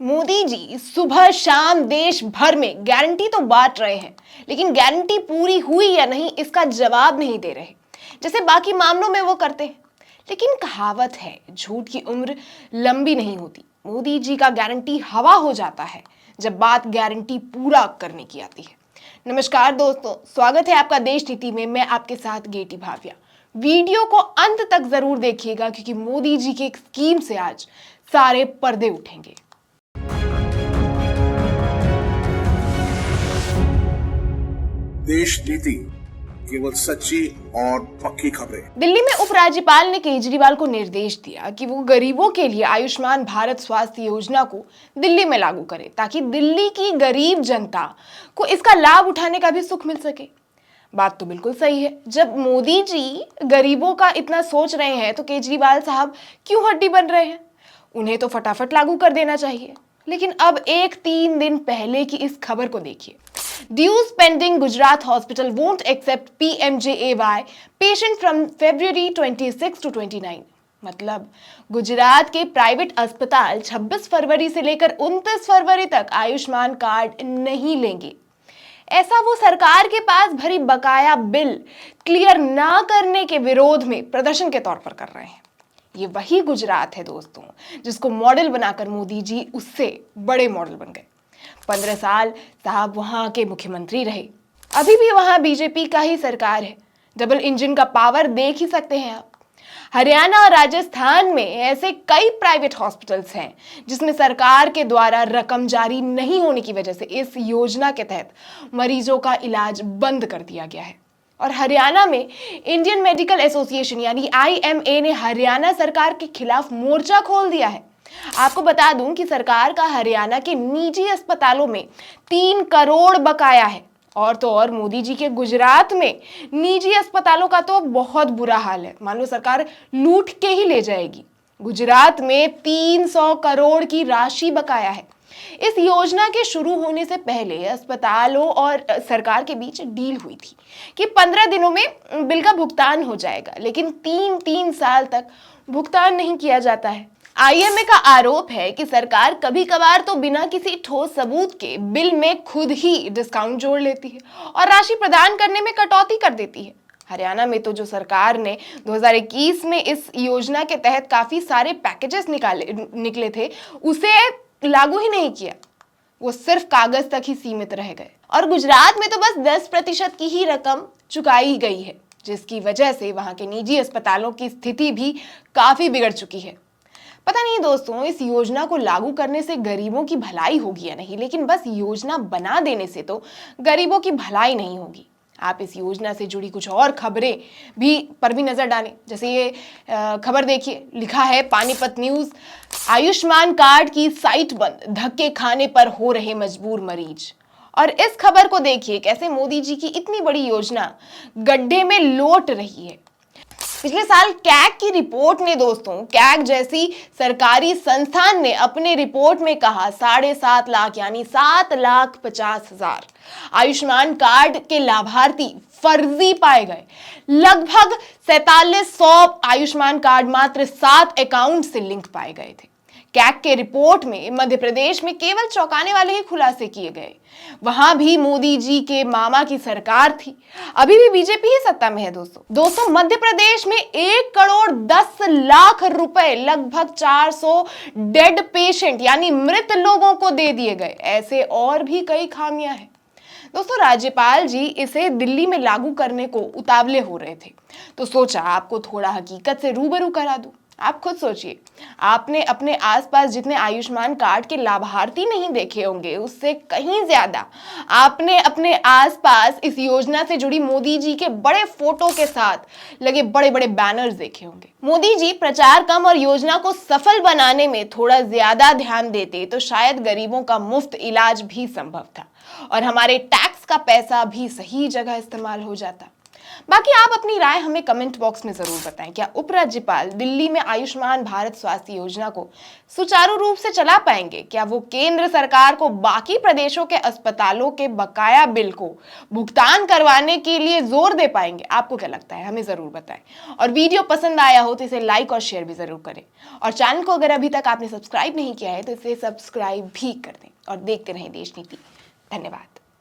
मोदी जी सुबह शाम देश भर में गारंटी तो बांट रहे हैं, लेकिन गारंटी पूरी हुई या नहीं इसका जवाब नहीं दे रहे, जैसे बाकी मामलों में वो करते हैं। लेकिन कहावत है, झूठ की उम्र लंबी नहीं होती। मोदी जी का गारंटी हवा हो जाता है जब बात गारंटी पूरा करने की आती है। नमस्कार दोस्तों, स्वागत है आपका देश नीति में। मैं आपके साथ गेटी भाविया। वीडियो को अंत तक जरूर देखिएगा, क्योंकि मोदी जी की एक स्कीम से आज सारे पर्दे उठेंगे। देश नीति, केवल सच्ची और पक्की खबरें। दिल्ली में उपराज्यपाल ने केजरीवाल को निर्देश दिया कि वो गरीबों के लिए आयुष्मान भारत स्वास्थ्य योजना को दिल्ली में लागू करे, ताकि दिल्ली की गरीब जनता को इसका लाभ उठाने का भी सुख मिल सके। बात तो बिल्कुल सही है। जब मोदी जी गरीबों का इतना सोच रहे हैं, तो केजरीवाल साहब क्यों हड्डी बन रहे हैं? उन्हें तो फटाफट लागू कर देना चाहिए। लेकिन अब 3 दिन पहले की इस खबर को देखिए। Dues pending, Gujarat hospital won't accept PMJAY patient from February 26 to 29। मतलब गुजरात के प्राइवेट अस्पताल 26 फरवरी से लेकर 29 फरवरी तक आयुष्मान कार्ड नहीं लेंगे। ऐसा वो सरकार के पास भरी बकाया बिल क्लियर ना करने के विरोध में प्रदर्शन के तौर पर कर रहे हैं। ये वही गुजरात है दोस्तों, जिसको मॉडल बनाकर मोदी जी उससे बड़े मॉडल बन गए। 15 साल साहब वहां के मुख्यमंत्री रहे। अभी भी वहां बीजेपी का ही सरकार है। डबल इंजन का पावर देख ही सकते हैं आप। हरियाणा और राजस्थान में ऐसे कई प्राइवेट हॉस्पिटल्स हैं जिसमें सरकार के द्वारा रकम जारी नहीं होने की वजह से इस योजना के तहत मरीजों का इलाज बंद कर दिया गया है। और हरियाणा में इंडियन मेडिकल एसोसिएशन यानी IMA ने हरियाणा सरकार के खिलाफ मोर्चा खोल दिया है। आपको बता दूं कि सरकार का हरियाणा के निजी अस्पतालों में 3 करोड़ बकाया है। और तो और मोदी जी के गुजरात में निजी अस्पतालों का तो बहुत बुरा हाल है, मान लो सरकार लूट के ही ले जाएगी। गुजरात में 300 करोड़ की राशि बकाया है। इस योजना के शुरू होने से पहले अस्पतालों और सरकार के बीच डील हुई थी कि 15 दिनों में बिल का भुगतान हो जाएगा, लेकिन 3 साल तक भुगतान नहीं किया जाता है। IMA का आरोप है कि सरकार कभी कभार तो बिना किसी ठोस सबूत के बिल में खुद ही डिस्काउंट जोड़ लेती है और राशि प्रदान करने में कटौती कर देती है। हरियाणा में तो जो सरकार ने 2021 में इस योजना के तहत काफी सारे पैकेजेस निकले थे, उसे लागू ही नहीं किया। वो सिर्फ कागज तक ही सीमित रह गए। और गुजरात में तो बस 10% की ही रकम चुकाई गई है, जिसकी वजह से वहां के निजी अस्पतालों की स्थिति भी काफी बिगड़ चुकी है। पता नहीं दोस्तों, इस योजना को लागू करने से गरीबों की भलाई होगी या नहीं, लेकिन बस योजना बना देने से तो गरीबों की भलाई नहीं होगी। आप इस योजना से जुड़ी कुछ और खबरें पर भी नजर डालें। जैसे ये खबर देखिए, लिखा है पानीपत न्यूज, आयुष्मान कार्ड की साइट बंद, धक्के खाने पर हो रहे मजबूर मरीज। और इस खबर को देखिए, कैसे मोदी जी की इतनी बड़ी योजना गड्ढे में लौट रही है। पिछले साल कैग की रिपोर्ट ने दोस्तों, कैग जैसी सरकारी संस्थान ने अपने रिपोर्ट में कहा 7.5 लाख यानी 7,50,000 आयुष्मान कार्ड के लाभार्थी फर्जी पाए गए। लगभग 4700 आयुष्मान कार्ड मात्र 7 अकाउंट से लिंक पाए गए थे। कैग के रिपोर्ट में मध्य प्रदेश में केवल चौंकाने वाले ही खुलासे किए गए। वहां भी मोदी जी के मामा की सरकार थी। अभी भी बीजेपी ही सत्ता में है दोस्तों मध्य प्रदेश में 1 करोड़ 10 लाख रुपए लगभग 400 डेड पेशेंट यानी मृत लोगों को दे दिए गए। ऐसे और भी कई खामियां हैं दोस्तों। राज्यपाल जी इसे दिल्ली में लागू करने को उतावले हो रहे थे, तो सोचा आपको थोड़ा हकीकत से रूबरू करा दूं। आप खुद सोचिए, आपने अपने आसपास जितने आयुष्मान कार्ड के लाभार्थी नहीं देखे होंगे, उससे कहीं ज्यादा आपने अपने आसपास इस योजना से जुड़ी मोदी जी के बड़े फोटो के साथ लगे बड़े बड़े बैनर्स देखे होंगे। मोदी जी प्रचार कम और योजना को सफल बनाने में थोड़ा ज्यादा ध्यान देते तो शायद गरीबों का मुफ्त इलाज भी संभव था और हमारे टैक्स का पैसा भी सही जगह इस्तेमाल हो जाता। बाकी आप अपनी राय हमें कमेंट बॉक्स में जरूर बताएं। क्या उपराज्यपाल दिल्ली में आयुष्मान भारत स्वास्थ्य योजना को सुचारू रूप से चला पाएंगे? क्या वो केंद्र सरकार को बाकी प्रदेशों के अस्पतालों के बकाया बिल को भुगतान करवाने के लिए जोर दे पाएंगे? आपको क्या लगता है, हमें जरूर बताएं। और वीडियो पसंद आया हो तो इसे लाइक और शेयर भी जरूर करें। और चैनल को अगर अभी तक आपने सब्सक्राइब नहीं किया है तो इसे सब्सक्राइब भी कर दें और देखते रहें देश नीति। धन्यवाद।